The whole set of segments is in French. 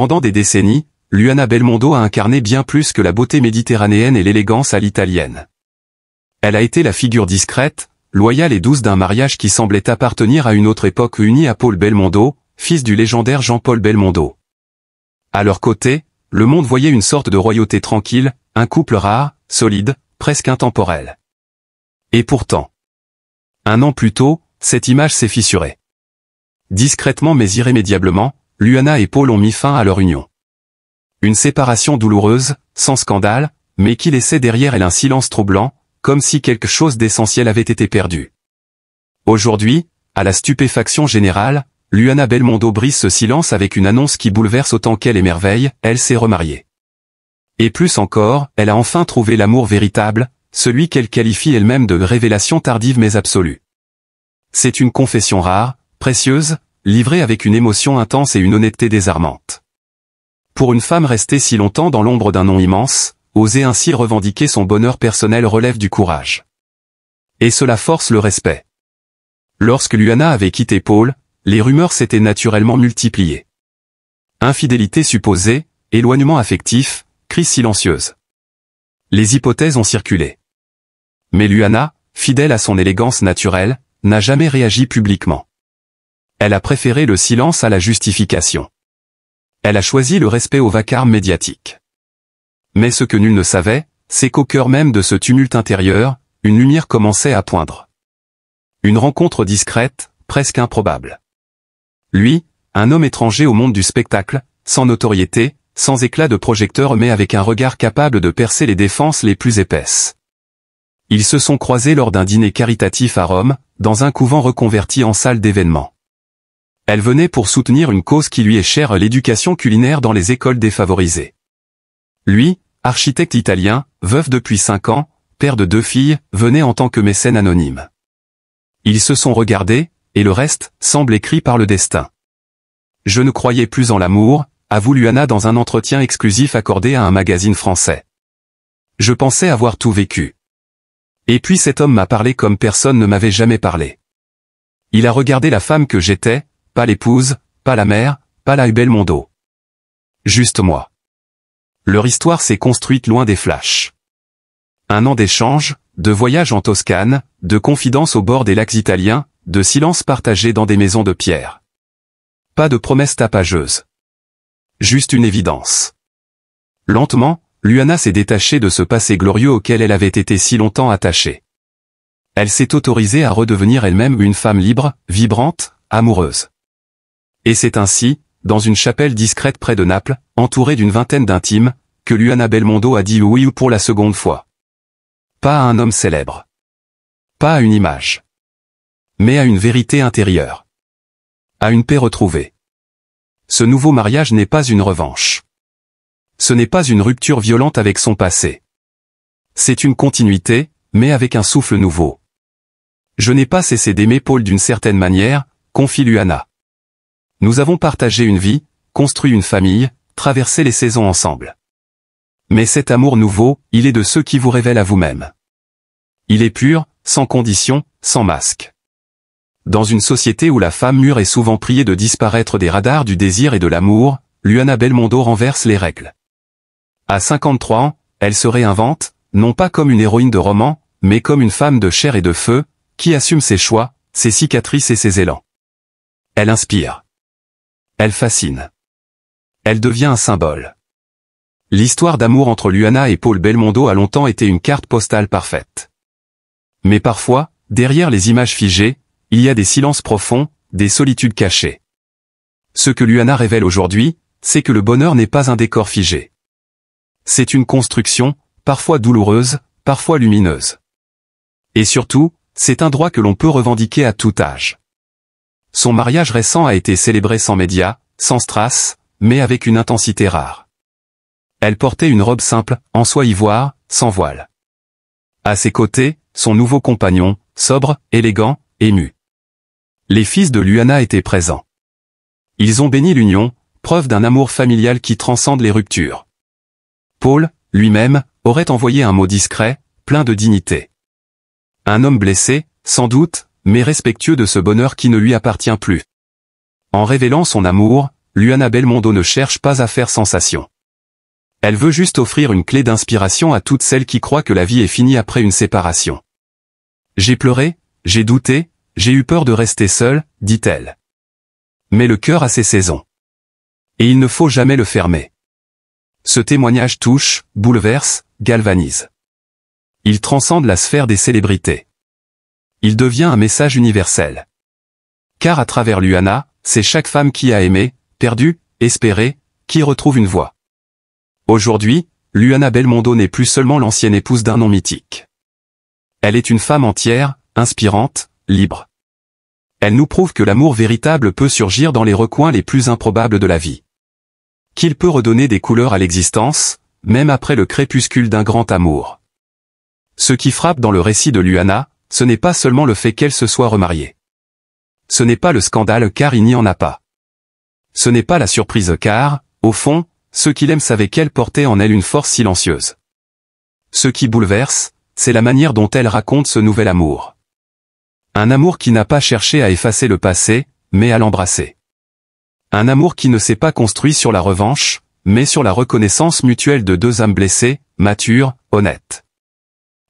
Pendant des décennies, Luana Belmondo a incarné bien plus que la beauté méditerranéenne et l'élégance à l'italienne. Elle a été la figure discrète, loyale et douce d'un mariage qui semblait appartenir à une autre époque unie à Paul Belmondo, fils du légendaire Jean-Paul Belmondo. À leur côté, le monde voyait une sorte de royauté tranquille, un couple rare, solide, presque intemporel. Et pourtant, 1 an plus tôt, cette image s'est fissurée. Discrètement mais irrémédiablement, Luana et Paul ont mis fin à leur union. Une séparation douloureuse, sans scandale, mais qui laissait derrière elle un silence troublant, comme si quelque chose d'essentiel avait été perdu. Aujourd'hui, à la stupéfaction générale, Luana Belmondo brise ce silence avec une annonce qui bouleverse autant qu'elle émerveille, elle s'est remariée. Et plus encore, elle a enfin trouvé l'amour véritable, celui qu'elle qualifie elle-même de révélation tardive mais absolue. C'est une confession rare, précieuse, livrée avec une émotion intense et une honnêteté désarmante. Pour une femme restée si longtemps dans l'ombre d'un nom immense, oser ainsi revendiquer son bonheur personnel relève du courage. Et cela force le respect. Lorsque Luana avait quitté Paul, les rumeurs s'étaient naturellement multipliées. Infidélité supposée, éloignement affectif, crise silencieuse. Les hypothèses ont circulé. Mais Luana, fidèle à son élégance naturelle, n'a jamais réagi publiquement. Elle a préféré le silence à la justification. Elle a choisi le respect au vacarme médiatique. Mais ce que nul ne savait, c'est qu'au cœur même de ce tumulte intérieur, une lumière commençait à poindre. Une rencontre discrète, presque improbable. Lui, un homme étranger au monde du spectacle, sans notoriété, sans éclat de projecteur mais avec un regard capable de percer les défenses les plus épaisses. Ils se sont croisés lors d'un dîner caritatif à Rome, dans un couvent reconverti en salle d'événements. Elle venait pour soutenir une cause qui lui est chère, l'éducation culinaire dans les écoles défavorisées. Lui, architecte italien, veuf depuis 5 ans, père de 2 filles, venait en tant que mécène anonyme. Ils se sont regardés, et le reste semble écrit par le destin. Je ne croyais plus en l'amour, avoue Luana dans un entretien exclusif accordé à un magazine français. Je pensais avoir tout vécu. Et puis cet homme m'a parlé comme personne ne m'avait jamais parlé. Il a regardé la femme que j'étais, pas l'épouse, pas la mère, pas la Belmondo. Juste moi. Leur histoire s'est construite loin des flashs. 1 an d'échanges, de voyages en Toscane, de confidences au bord des lacs italiens, de silences partagés dans des maisons de pierre. Pas de promesses tapageuses. Juste une évidence. Lentement, Luana s'est détachée de ce passé glorieux auquel elle avait été si longtemps attachée. Elle s'est autorisée à redevenir elle-même une femme libre, vibrante, amoureuse. Et c'est ainsi, dans une chapelle discrète près de Naples, entourée d'une vingtaine d'intimes, que Luana Belmondo a dit oui pour la seconde fois. Pas à un homme célèbre. Pas à une image. Mais à une vérité intérieure. À une paix retrouvée. Ce nouveau mariage n'est pas une revanche. Ce n'est pas une rupture violente avec son passé. C'est une continuité, mais avec un souffle nouveau. Je n'ai pas cessé d'aimer Paul d'une certaine manière, confie Luana. Nous avons partagé une vie, construit une famille, traversé les saisons ensemble. Mais cet amour nouveau, il est de ceux qui vous révèlent à vous-même. Il est pur, sans condition, sans masque. Dans une société où la femme mûre est souvent priée de disparaître des radars du désir et de l'amour, Luana Belmondo renverse les règles. À 53 ans, elle se réinvente, non pas comme une héroïne de roman, mais comme une femme de chair et de feu, qui assume ses choix, ses cicatrices et ses élans. Elle inspire. Elle fascine. Elle devient un symbole. L'histoire d'amour entre Luana et Paul Belmondo a longtemps été une carte postale parfaite. Mais parfois, derrière les images figées, il y a des silences profonds, des solitudes cachées. Ce que Luana révèle aujourd'hui, c'est que le bonheur n'est pas un décor figé. C'est une construction, parfois douloureuse, parfois lumineuse. Et surtout, c'est un droit que l'on peut revendiquer à tout âge. Son mariage récent a été célébré sans médias, sans strass, mais avec une intensité rare. Elle portait une robe simple, en soie ivoire, sans voile. À ses côtés, son nouveau compagnon, sobre, élégant, ému. Les fils de Luana étaient présents. Ils ont béni l'union, preuve d'un amour familial qui transcende les ruptures. Paul, lui-même, aurait envoyé un mot discret, plein de dignité. Un homme blessé, sans doute, mais respectueux de ce bonheur qui ne lui appartient plus. En révélant son amour, Luana Belmondo ne cherche pas à faire sensation. Elle veut juste offrir une clé d'inspiration à toutes celles qui croient que la vie est finie après une séparation. J'ai pleuré, j'ai douté, j'ai eu peur de rester seule, dit-elle. Mais le cœur a ses saisons. Et il ne faut jamais le fermer. Ce témoignage touche, bouleverse, galvanise. Il transcende la sphère des célébrités. Il devient un message universel. Car à travers Luana, c'est chaque femme qui a aimé, perdu, espéré, qui retrouve une voix. Aujourd'hui, Luana Belmondo n'est plus seulement l'ancienne épouse d'un nom mythique. Elle est une femme entière, inspirante, libre. Elle nous prouve que l'amour véritable peut surgir dans les recoins les plus improbables de la vie. Qu'il peut redonner des couleurs à l'existence, même après le crépuscule d'un grand amour. Ce qui frappe dans le récit de Luana, ce n'est pas seulement le fait qu'elle se soit remariée. Ce n'est pas le scandale car il n'y en a pas. Ce n'est pas la surprise car, au fond, ceux qui l'aiment savaient qu'elle portait en elle une force silencieuse. Ce qui bouleverse, c'est la manière dont elle raconte ce nouvel amour. Un amour qui n'a pas cherché à effacer le passé, mais à l'embrasser. Un amour qui ne s'est pas construit sur la revanche, mais sur la reconnaissance mutuelle de deux âmes blessées, matures, honnêtes.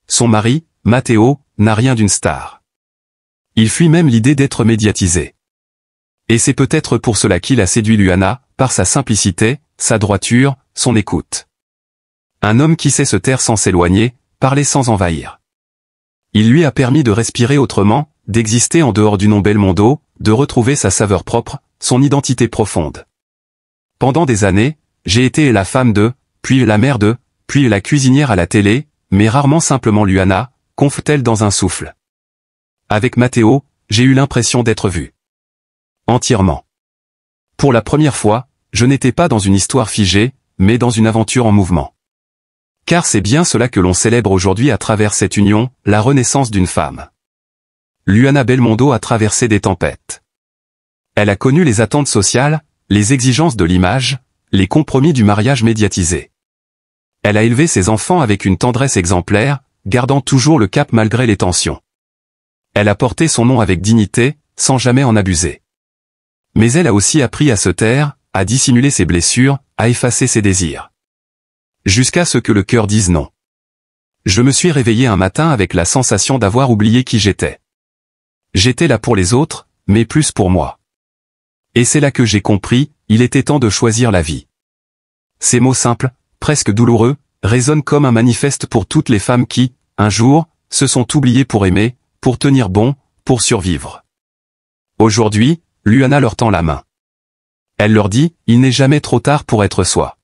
Son mari, Matteo, n'a rien d'une star. Il fuit même l'idée d'être médiatisé. Et c'est peut-être pour cela qu'il a séduit Luana, par sa simplicité, sa droiture, son écoute. Un homme qui sait se taire sans s'éloigner, parler sans envahir. Il lui a permis de respirer autrement, d'exister en dehors du nom Belmondo, de retrouver sa saveur propre, son identité profonde. Pendant des années, j'ai été la femme de, puis la mère de, puis la cuisinière à la télé, mais rarement simplement Luana, confie-t-elle dans un souffle. Avec Matteo, j'ai eu l'impression d'être vue. Entièrement. Pour la première fois, je n'étais pas dans une histoire figée, mais dans une aventure en mouvement. Car c'est bien cela que l'on célèbre aujourd'hui à travers cette union, la renaissance d'une femme. Luana Belmondo a traversé des tempêtes. Elle a connu les attentes sociales, les exigences de l'image, les compromis du mariage médiatisé. Elle a élevé ses enfants avec une tendresse exemplaire, gardant toujours le cap malgré les tensions. Elle a porté son nom avec dignité, sans jamais en abuser. Mais elle a aussi appris à se taire, à dissimuler ses blessures, à effacer ses désirs. Jusqu'à ce que le cœur dise non. Je me suis réveillé un matin avec la sensation d'avoir oublié qui j'étais. J'étais là pour les autres, mais plus pour moi. Et c'est là que j'ai compris, il était temps de choisir la vie. Ces mots simples, presque douloureux, résonnent comme un manifeste pour toutes les femmes qui, un jour, se sont oubliées pour aimer, pour tenir bon, pour survivre. Aujourd'hui, Luana leur tend la main. Elle leur dit, il n'est jamais trop tard pour être soi.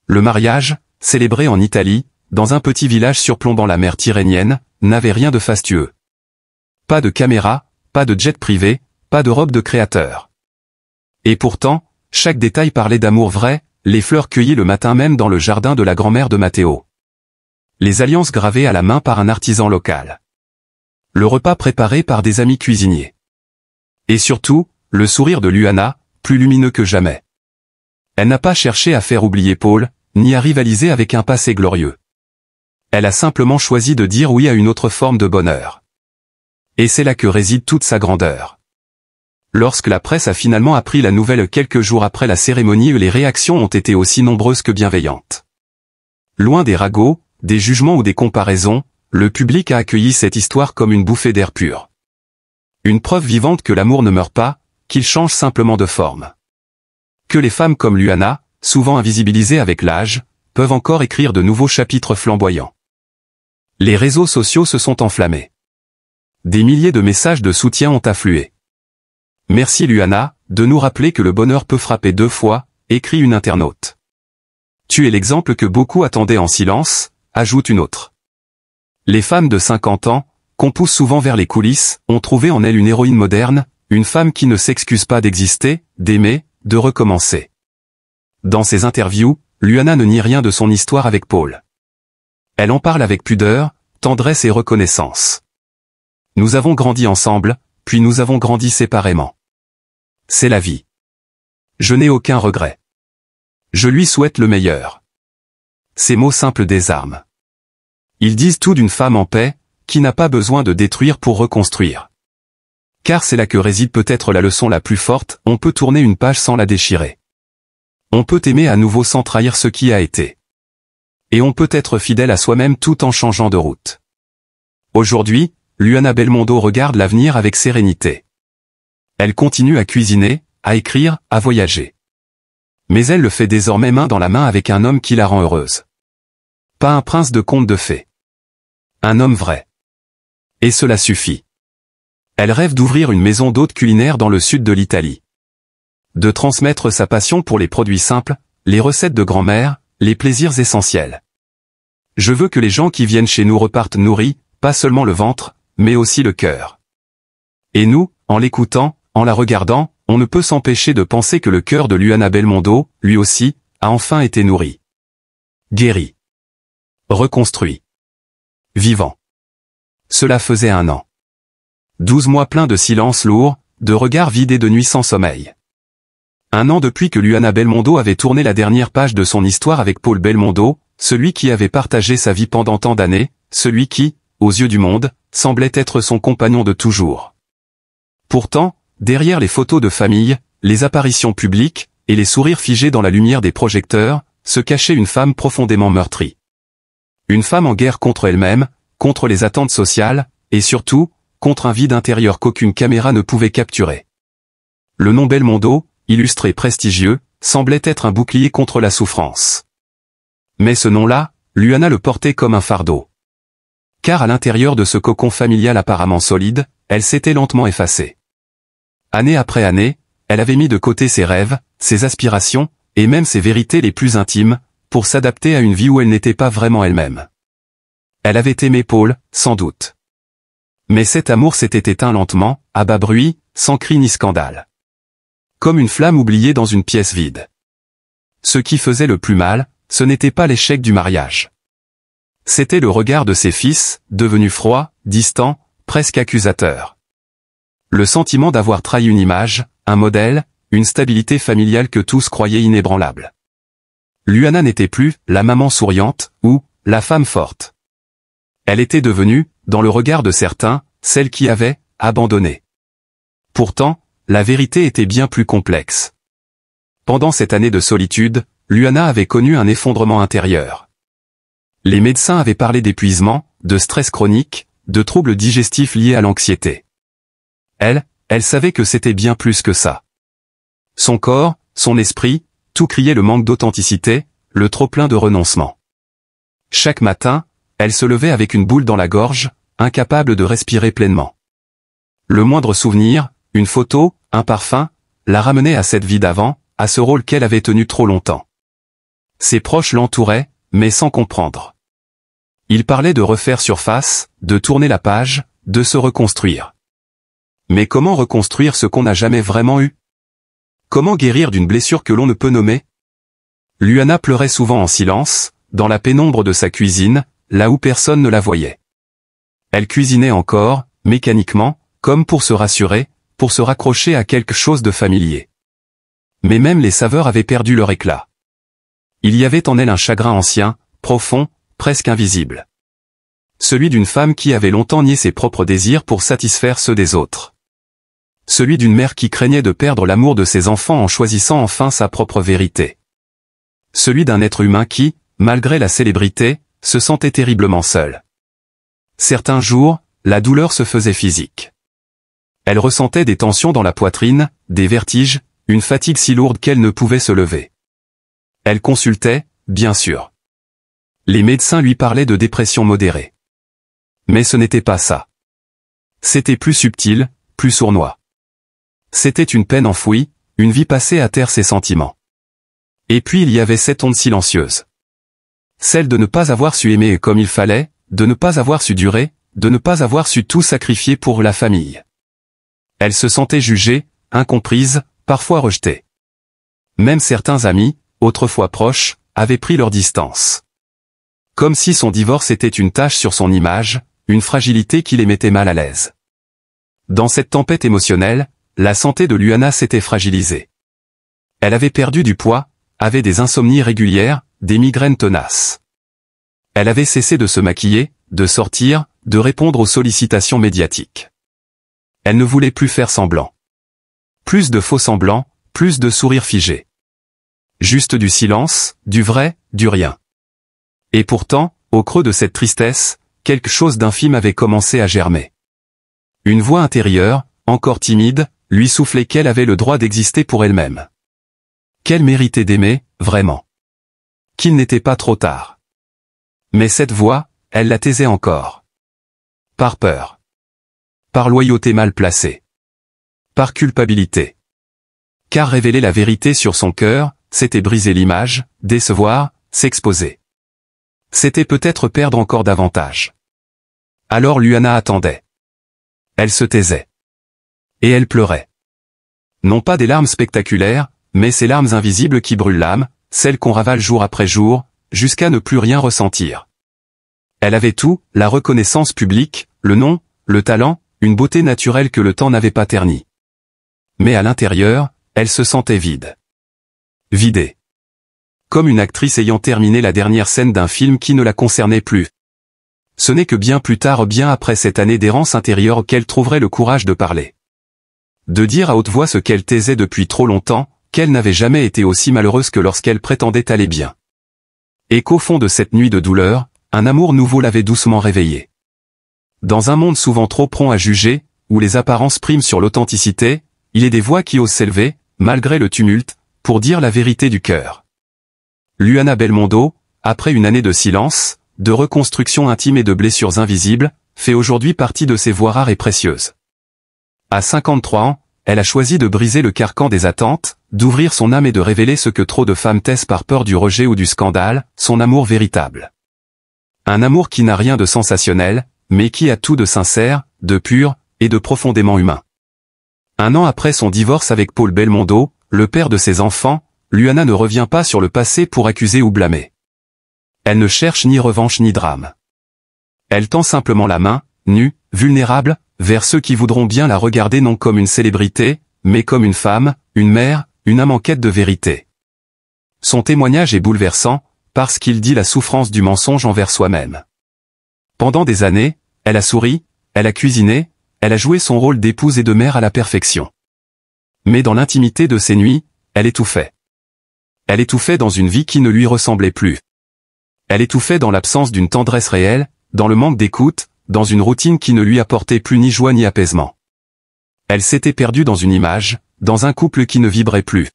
Le mariage, célébré en Italie, dans un petit village surplombant la mer Tyrrhénienne, n'avait rien de fastueux. Pas de caméra, pas de jet privé, pas de robe de créateur. Et pourtant, chaque détail parlait d'amour vrai, les fleurs cueillies le matin même dans le jardin de la grand-mère de Matteo. Les alliances gravées à la main par un artisan local. Le repas préparé par des amis cuisiniers. Et surtout, le sourire de Luana, plus lumineux que jamais. Elle n'a pas cherché à faire oublier Paul, ni à rivaliser avec un passé glorieux. Elle a simplement choisi de dire oui à une autre forme de bonheur. Et c'est là que réside toute sa grandeur. Lorsque la presse a finalement appris la nouvelle quelques jours après la cérémonie, les réactions ont été aussi nombreuses que bienveillantes. Loin des ragots, des jugements ou des comparaisons, le public a accueilli cette histoire comme une bouffée d'air pur. Une preuve vivante que l'amour ne meurt pas, qu'il change simplement de forme. Que les femmes comme Luana, souvent invisibilisées avec l'âge, peuvent encore écrire de nouveaux chapitres flamboyants. Les réseaux sociaux se sont enflammés. Des milliers de messages de soutien ont afflué. Merci Luana, de nous rappeler que le bonheur peut frapper 2 fois, écrit une internaute. Tu es l'exemple que beaucoup attendaient en silence, ajoute une autre. Les femmes de 50 ans, qu'on pousse souvent vers les coulisses, ont trouvé en elle une héroïne moderne, une femme qui ne s'excuse pas d'exister, d'aimer, de recommencer. Dans ses interviews, Luana ne nie rien de son histoire avec Paul. Elle en parle avec pudeur, tendresse et reconnaissance. Nous avons grandi ensemble, puis nous avons grandi séparément. C'est la vie. Je n'ai aucun regret. Je lui souhaite le meilleur. Ces mots simples désarment. Ils disent tout d'une femme en paix, qui n'a pas besoin de détruire pour reconstruire. Car c'est là que réside peut-être la leçon la plus forte, on peut tourner une page sans la déchirer. On peut aimer à nouveau sans trahir ce qui a été. Et on peut être fidèle à soi-même tout en changeant de route. Aujourd'hui, Luana Belmondo regarde l'avenir avec sérénité. Elle continue à cuisiner, à écrire, à voyager. Mais elle le fait désormais main dans la main avec un homme qui la rend heureuse. Pas un prince de conte de fées. Un homme vrai. Et cela suffit. Elle rêve d'ouvrir une maison d'hôtes culinaires dans le sud de l'Italie. De transmettre sa passion pour les produits simples, les recettes de grand-mère, les plaisirs essentiels. Je veux que les gens qui viennent chez nous repartent nourris, pas seulement le ventre, mais aussi le cœur. Et nous, en l'écoutant, en la regardant, on ne peut s'empêcher de penser que le cœur de Luana Belmondo, lui aussi, a enfin été nourri. Guéri. Reconstruit. Vivant. Cela faisait 1 an. 12 mois pleins de silence lourd, de regards vides et de nuits sans sommeil. 1 an depuis que Luana Belmondo avait tourné la dernière page de son histoire avec Paul Belmondo, celui qui avait partagé sa vie pendant tant d'années, celui qui, aux yeux du monde, semblait être son compagnon de toujours. Pourtant, derrière les photos de famille, les apparitions publiques, et les sourires figés dans la lumière des projecteurs, se cachait une femme profondément meurtrie. Une femme en guerre contre elle-même, contre les attentes sociales, et surtout, contre un vide intérieur qu'aucune caméra ne pouvait capturer. Le nom Belmondo, illustré prestigieux, semblait être un bouclier contre la souffrance. Mais ce nom-là, Luana le portait comme un fardeau. Car à l'intérieur de ce cocon familial apparemment solide, elle s'était lentement effacée. Année après année, elle avait mis de côté ses rêves, ses aspirations, et même ses vérités les plus intimes, pour s'adapter à une vie où elle n'était pas vraiment elle-même. Elle avait aimé Paul, sans doute. Mais cet amour s'était éteint lentement, à bas bruit, sans cri ni scandale. Comme une flamme oubliée dans une pièce vide. Ce qui faisait le plus mal, ce n'était pas l'échec du mariage. C'était le regard de ses fils, devenu froid, distant, presque accusateur. Le sentiment d'avoir trahi une image, un modèle, une stabilité familiale que tous croyaient inébranlable. Luana n'était plus la maman souriante, ou la femme forte. Elle était devenue, dans le regard de certains, celle qui avait abandonné. Pourtant, la vérité était bien plus complexe. Pendant cette année de solitude, Luana avait connu un effondrement intérieur. Les médecins avaient parlé d'épuisement, de stress chronique, de troubles digestifs liés à l'anxiété. Elle savait que c'était bien plus que ça. Son corps, son esprit, tout criait le manque d'authenticité, le trop-plein de renoncement. Chaque matin, elle se levait avec une boule dans la gorge, incapable de respirer pleinement. Le moindre souvenir, une photo, un parfum, la ramenait à cette vie d'avant, à ce rôle qu'elle avait tenu trop longtemps. Ses proches l'entouraient, mais sans comprendre. Ils parlaient de refaire surface, de tourner la page, de se reconstruire. Mais comment reconstruire ce qu'on n'a jamais vraiment eu? Comment guérir d'une blessure que l'on ne peut nommer? Luana pleurait souvent en silence, dans la pénombre de sa cuisine, là où personne ne la voyait. Elle cuisinait encore, mécaniquement, comme pour se rassurer, pour se raccrocher à quelque chose de familier. Mais même les saveurs avaient perdu leur éclat. Il y avait en elle un chagrin ancien, profond, presque invisible. Celui d'une femme qui avait longtemps nié ses propres désirs pour satisfaire ceux des autres. Celui d'une mère qui craignait de perdre l'amour de ses enfants en choisissant enfin sa propre vérité. Celui d'un être humain qui, malgré la célébrité, se sentait terriblement seul. Certains jours, la douleur se faisait physique. Elle ressentait des tensions dans la poitrine, des vertiges, une fatigue si lourde qu'elle ne pouvait se lever. Elle consultait, bien sûr. Les médecins lui parlaient de dépression modérée. Mais ce n'était pas ça. C'était plus subtil, plus sournois. C'était une peine enfouie, une vie passée à taire ses sentiments. Et puis il y avait cette honte silencieuse. Celle de ne pas avoir su aimer comme il fallait, de ne pas avoir su durer, de ne pas avoir su tout sacrifier pour la famille. Elle se sentait jugée, incomprise, parfois rejetée. Même certains amis, autrefois proches, avaient pris leur distance. Comme si son divorce était une tache sur son image, une fragilité qui les mettait mal à l'aise. Dans cette tempête émotionnelle, la santé de Luana s'était fragilisée. Elle avait perdu du poids, avait des insomnies régulières, des migraines tenaces. Elle avait cessé de se maquiller, de sortir, de répondre aux sollicitations médiatiques. Elle ne voulait plus faire semblant. Plus de faux semblants, plus de sourires figés. Juste du silence, du vrai, du rien. Et pourtant, au creux de cette tristesse, quelque chose d'infime avait commencé à germer. Une voix intérieure, encore timide, lui soufflait qu'elle avait le droit d'exister pour elle-même. Qu'elle méritait d'aimer, vraiment. Qu'il n'était pas trop tard. Mais cette voix, elle la taisait encore. Par peur. Par loyauté mal placée. Par culpabilité. Car révéler la vérité sur son cœur, c'était briser l'image, décevoir, s'exposer. C'était peut-être perdre encore davantage. Alors Luana attendait. Elle se taisait. Et elle pleurait. Non pas des larmes spectaculaires, mais ces larmes invisibles qui brûlent l'âme, celles qu'on ravale jour après jour, jusqu'à ne plus rien ressentir. Elle avait tout, la reconnaissance publique, le nom, le talent, une beauté naturelle que le temps n'avait pas ternie. Mais à l'intérieur, elle se sentait vide. Vidée. Comme une actrice ayant terminé la dernière scène d'un film qui ne la concernait plus. Ce n'est que bien plus tard, bien après cette année d'errance intérieure, qu'elle trouverait le courage de parler. De dire à haute voix ce qu'elle taisait depuis trop longtemps, qu'elle n'avait jamais été aussi malheureuse que lorsqu'elle prétendait aller bien. Et qu'au fond de cette nuit de douleur, un amour nouveau l'avait doucement réveillée. Dans un monde souvent trop prompt à juger, où les apparences priment sur l'authenticité, il est des voix qui osent s'élever, malgré le tumulte, pour dire la vérité du cœur. Luana Belmondo, après une année de silence, de reconstruction intime et de blessures invisibles, fait aujourd'hui partie de ces voix rares et précieuses. À 53 ans, elle a choisi de briser le carcan des attentes, d'ouvrir son âme et de révéler ce que trop de femmes taisent par peur du rejet ou du scandale, son amour véritable. Un amour qui n'a rien de sensationnel, mais qui a tout de sincère, de pur, et de profondément humain. Un an après son divorce avec Paul Belmondo, le père de ses enfants, Luana ne revient pas sur le passé pour accuser ou blâmer. Elle ne cherche ni revanche ni drame. Elle tend simplement la main, nue, vulnérable, vers ceux qui voudront bien la regarder non comme une célébrité, mais comme une femme, une mère, une âme en quête de vérité. Son témoignage est bouleversant, parce qu'il dit la souffrance du mensonge envers soi-même. Pendant des années, elle a souri, elle a cuisiné, elle a joué son rôle d'épouse et de mère à la perfection. Mais dans l'intimité de ses nuits, elle étouffait. Elle étouffait dans une vie qui ne lui ressemblait plus. Elle étouffait dans l'absence d'une tendresse réelle, dans le manque d'écoute, dans une routine qui ne lui apportait plus ni joie ni apaisement. Elle s'était perdue dans une image, dans un couple qui ne vibrait plus.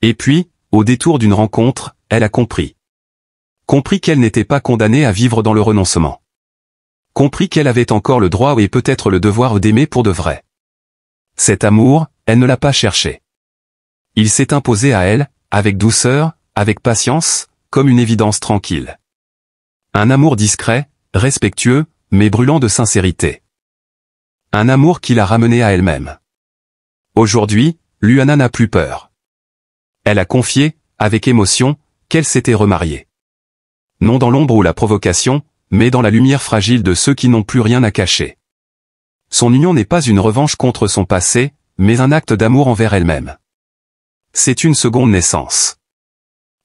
Et puis, au détour d'une rencontre, elle a compris. Compris qu'elle n'était pas condamnée à vivre dans le renoncement. Compris qu'elle avait encore le droit et peut-être le devoir d'aimer pour de vrai. Cet amour, elle ne l'a pas cherché. Il s'est imposé à elle, avec douceur, avec patience, comme une évidence tranquille. Un amour discret, respectueux, mais brûlant de sincérité. Un amour qui l'a ramenée à elle-même. Aujourd'hui, Luana n'a plus peur. Elle a confié, avec émotion, qu'elle s'était remariée. Non dans l'ombre ou la provocation, mais dans la lumière fragile de ceux qui n'ont plus rien à cacher. Son union n'est pas une revanche contre son passé, mais un acte d'amour envers elle-même. C'est une seconde naissance.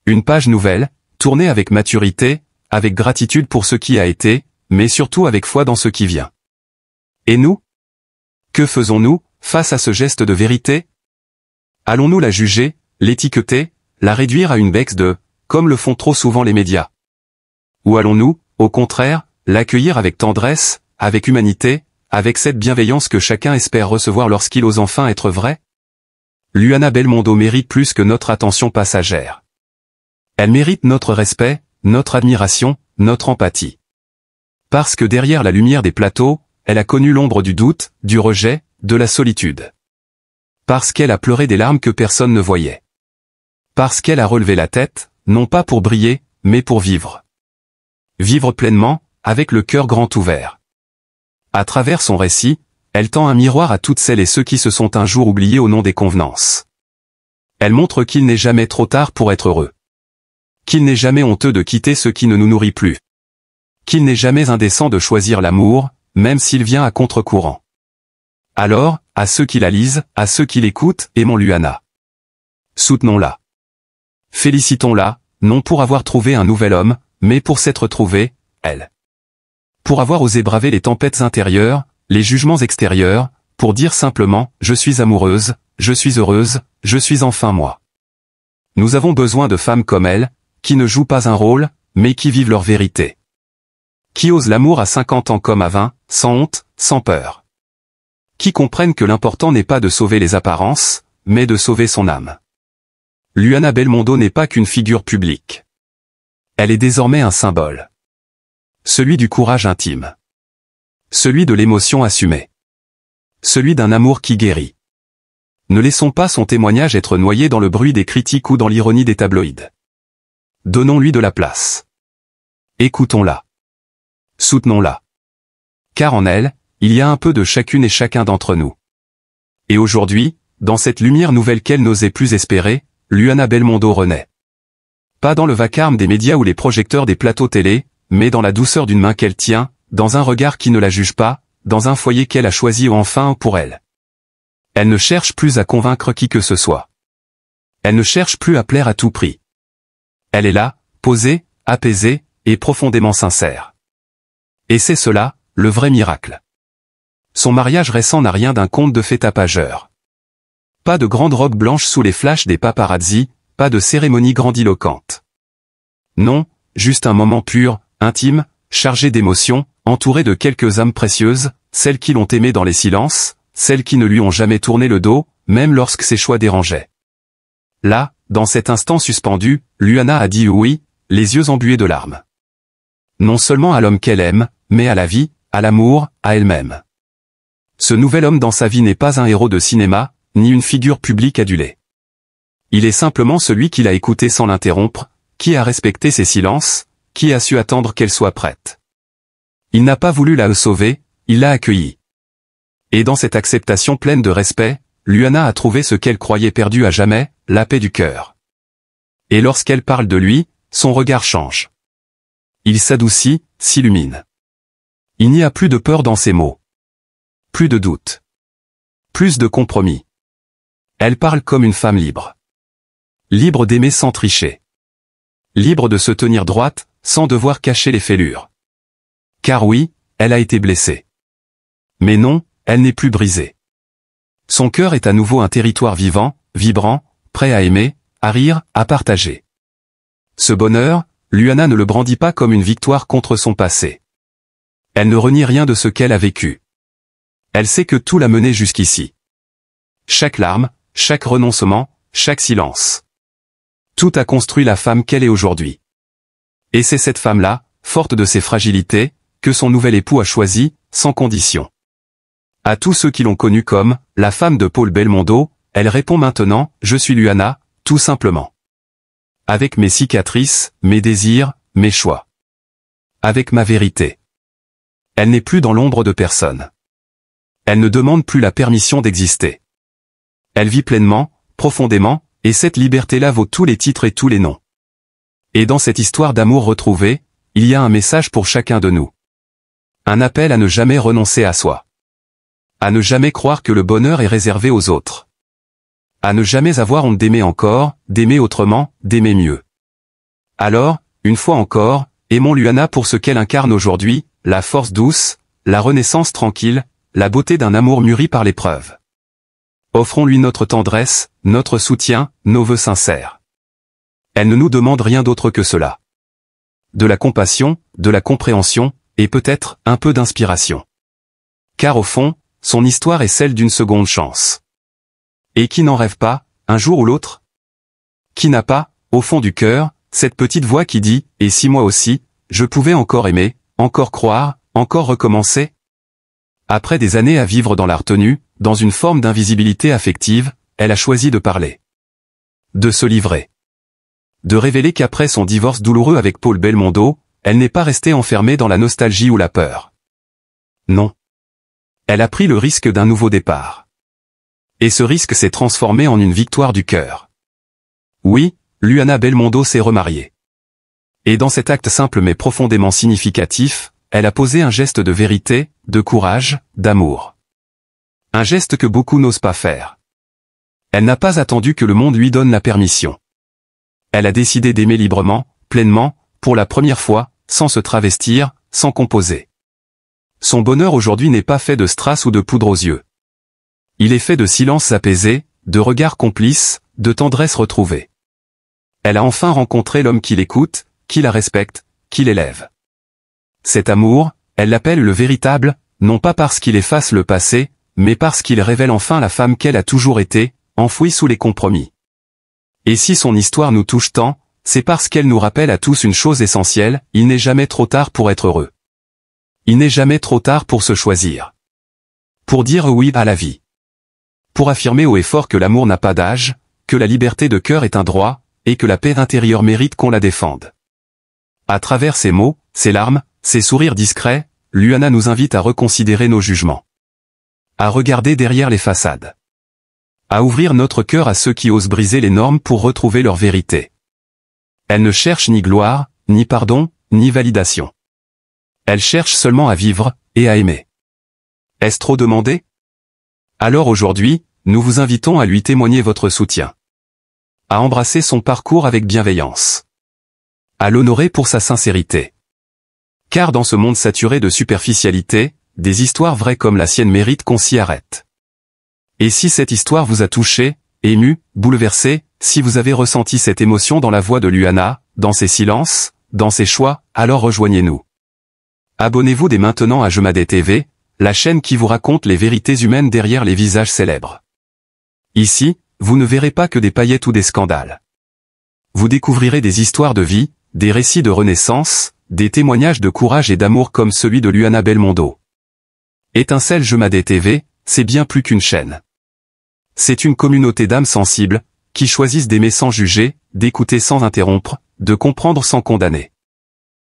Une page nouvelle, tournée avec maturité, avec gratitude pour ce qui a été, mais surtout avec foi dans ce qui vient. Et nous? Que faisons-nous, face à ce geste de vérité? Allons-nous la juger, l'étiqueter, la réduire à une bex de, comme le font trop souvent les médias? Ou allons-nous, au contraire, l'accueillir avec tendresse, avec humanité, avec cette bienveillance que chacun espère recevoir lorsqu'il ose enfin être vrai? Luana Belmondo mérite plus que notre attention passagère. Elle mérite notre respect, notre admiration, notre empathie. Parce que derrière la lumière des plateaux, elle a connu l'ombre du doute, du rejet, de la solitude. Parce qu'elle a pleuré des larmes que personne ne voyait. Parce qu'elle a relevé la tête, non pas pour briller, mais pour vivre. Vivre pleinement, avec le cœur grand ouvert. À travers son récit, elle tend un miroir à toutes celles et ceux qui se sont un jour oubliés au nom des convenances. Elle montre qu'il n'est jamais trop tard pour être heureux. Qu'il n'est jamais honteux de quitter ce qui ne nous nourrit plus. Qu'il n'est jamais indécent de choisir l'amour, même s'il vient à contre-courant. Alors, à ceux qui la lisent, à ceux qui l'écoutent, aimons Luana. Soutenons-la. Félicitons-la, non pour avoir trouvé un nouvel homme, mais pour s'être trouvée, elle. Pour avoir osé braver les tempêtes intérieures, les jugements extérieurs, pour dire simplement « je suis amoureuse, je suis heureuse, je suis enfin moi ». Nous avons besoin de femmes comme elle, qui ne jouent pas un rôle, mais qui vivent leur vérité. Qui osent l'amour à 50 ans comme à 20, sans honte, sans peur. Qui comprennent que l'important n'est pas de sauver les apparences, mais de sauver son âme. Luana Belmondo n'est pas qu'une figure publique. Elle est désormais un symbole. Celui du courage intime. Celui de l'émotion assumée. Celui d'un amour qui guérit. Ne laissons pas son témoignage être noyé dans le bruit des critiques ou dans l'ironie des tabloïds. Donnons-lui de la place. Écoutons-la. Soutenons-la. Car en elle, il y a un peu de chacune et chacun d'entre nous. Et aujourd'hui, dans cette lumière nouvelle qu'elle n'osait plus espérer, Luana Belmondo renaît. Pas dans le vacarme des médias ou les projecteurs des plateaux télé, mais dans la douceur d'une main qu'elle tient, dans un regard qui ne la juge pas, dans un foyer qu'elle a choisi enfin pour elle. Elle ne cherche plus à convaincre qui que ce soit. Elle ne cherche plus à plaire à tout prix. Elle est là, posée, apaisée, et profondément sincère. Et c'est cela, le vrai miracle. Son mariage récent n'a rien d'un conte de fées tapageur. Pas de grande robe blanche sous les flashs des paparazzi, pas de cérémonie grandiloquente. Non, juste un moment pur, intime, chargé d'émotions, entouré de quelques âmes précieuses, celles qui l'ont aimé dans les silences, celles qui ne lui ont jamais tourné le dos, même lorsque ses choix dérangeaient. Là, dans cet instant suspendu, Luana a dit oui, les yeux embués de larmes. Non seulement à l'homme qu'elle aime, mais à la vie, à l'amour, à elle-même. Ce nouvel homme dans sa vie n'est pas un héros de cinéma, ni une figure publique adulée. Il est simplement celui qui l'a écoutée sans l'interrompre, qui a respecté ses silences, qui a su attendre qu'elle soit prête. Il n'a pas voulu la sauver, il l'a accueillie. Et dans cette acceptation pleine de respect, Luana a trouvé ce qu'elle croyait perdu à jamais, la paix du cœur. Et lorsqu'elle parle de lui, son regard change. Il s'adoucit, s'illumine. Il n'y a plus de peur dans ses mots. Plus de doute. Plus de compromis. Elle parle comme une femme libre. Libre d'aimer sans tricher. Libre de se tenir droite, sans devoir cacher les fêlures. Car oui, elle a été blessée. Mais non, elle n'est plus brisée. Son cœur est à nouveau un territoire vivant, vibrant, prêt à aimer, à rire, à partager. Ce bonheur, Luana ne le brandit pas comme une victoire contre son passé. Elle ne renie rien de ce qu'elle a vécu. Elle sait que tout l'a menée jusqu'ici. Chaque larme, chaque renoncement, chaque silence. Tout a construit la femme qu'elle est aujourd'hui. Et c'est cette femme-là, forte de ses fragilités, que son nouvel époux a choisie, sans condition. À tous ceux qui l'ont connue comme la femme de Paul Belmondo, elle répond maintenant « Je suis Luana », tout simplement. Avec mes cicatrices, mes désirs, mes choix. Avec ma vérité. Elle n'est plus dans l'ombre de personne. Elle ne demande plus la permission d'exister. Elle vit pleinement, profondément, et cette liberté-là vaut tous les titres et tous les noms. Et dans cette histoire d'amour retrouvé, il y a un message pour chacun de nous. Un appel à ne jamais renoncer à soi. À ne jamais croire que le bonheur est réservé aux autres. À ne jamais avoir honte d'aimer encore, d'aimer autrement, d'aimer mieux. Alors, une fois encore, aimons Luana pour ce qu'elle incarne aujourd'hui, la force douce, la renaissance tranquille, la beauté d'un amour mûri par l'épreuve. Offrons-lui notre tendresse, notre soutien, nos vœux sincères. Elle ne nous demande rien d'autre que cela. De la compassion, de la compréhension, et peut-être un peu d'inspiration. Car au fond, son histoire est celle d'une seconde chance. Et qui n'en rêve pas, un jour ou l'autre? Qui n'a pas, au fond du cœur, cette petite voix qui dit « Et si moi aussi, je pouvais encore aimer, encore croire, encore recommencer ?» Après des années à vivre dans la retenue, dans une forme d'invisibilité affective, elle a choisi de parler. De se livrer. De révéler qu'après son divorce douloureux avec Paul Belmondo, elle n'est pas restée enfermée dans la nostalgie ou la peur. Non. Elle a pris le risque d'un nouveau départ. Et ce risque s'est transformé en une victoire du cœur. Oui, Luana Belmondo s'est remariée. Et dans cet acte simple mais profondément significatif, elle a posé un geste de vérité, de courage, d'amour. Un geste que beaucoup n'osent pas faire. Elle n'a pas attendu que le monde lui donne la permission. Elle a décidé d'aimer librement, pleinement, pour la première fois, sans se travestir, sans composer. Son bonheur aujourd'hui n'est pas fait de strass ou de poudre aux yeux. Il est fait de silences apaisés, de regards complices, de tendresse retrouvée. Elle a enfin rencontré l'homme qui l'écoute, qui la respecte, qui l'élève. Cet amour, elle l'appelle le véritable, non pas parce qu'il efface le passé, mais parce qu'il révèle enfin la femme qu'elle a toujours été, enfouie sous les compromis. Et si son histoire nous touche tant, c'est parce qu'elle nous rappelle à tous une chose essentielle, il n'est jamais trop tard pour être heureux. Il n'est jamais trop tard pour se choisir. Pour dire oui à la vie. Pour affirmer haut et fort que l'amour n'a pas d'âge, que la liberté de cœur est un droit, et que la paix intérieure mérite qu'on la défende. À travers ces mots, ces larmes, ces sourires discrets, Luana nous invite à reconsidérer nos jugements. À regarder derrière les façades. À ouvrir notre cœur à ceux qui osent briser les normes pour retrouver leur vérité. Elle ne cherche ni gloire, ni pardon, ni validation. Elle cherche seulement à vivre, et à aimer. Est-ce trop demandé? Alors aujourd'hui, nous vous invitons à lui témoigner votre soutien. À embrasser son parcours avec bienveillance. À l'honorer pour sa sincérité. Car dans ce monde saturé de superficialité, des histoires vraies comme la sienne méritent qu'on s'y arrête. Et si cette histoire vous a touché, ému, bouleversé, si vous avez ressenti cette émotion dans la voix de Luana, dans ses silences, dans ses choix, alors rejoignez-nous. Abonnez-vous dès maintenant à Jemadé TV, la chaîne qui vous raconte les vérités humaines derrière les visages célèbres. Ici, vous ne verrez pas que des paillettes ou des scandales. Vous découvrirez des histoires de vie, des récits de renaissance, des témoignages de courage et d'amour comme celui de Luana Belmondo. Étincelle Jemadé TV, c'est bien plus qu'une chaîne. C'est une communauté d'âmes sensibles, qui choisissent d'aimer sans juger, d'écouter sans interrompre, de comprendre sans condamner.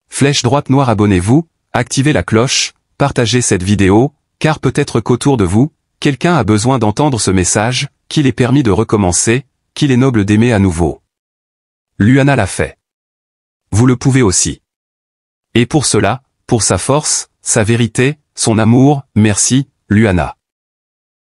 Flèche droite noire, abonnez-vous, activez la cloche, partagez cette vidéo, car peut-être qu'autour de vous, quelqu'un a besoin d'entendre ce message, qu'il est permis de recommencer, qu'il est noble d'aimer à nouveau. Luana l'a fait. Vous le pouvez aussi. Et pour cela, pour sa force, sa vérité, son amour, merci, Luana.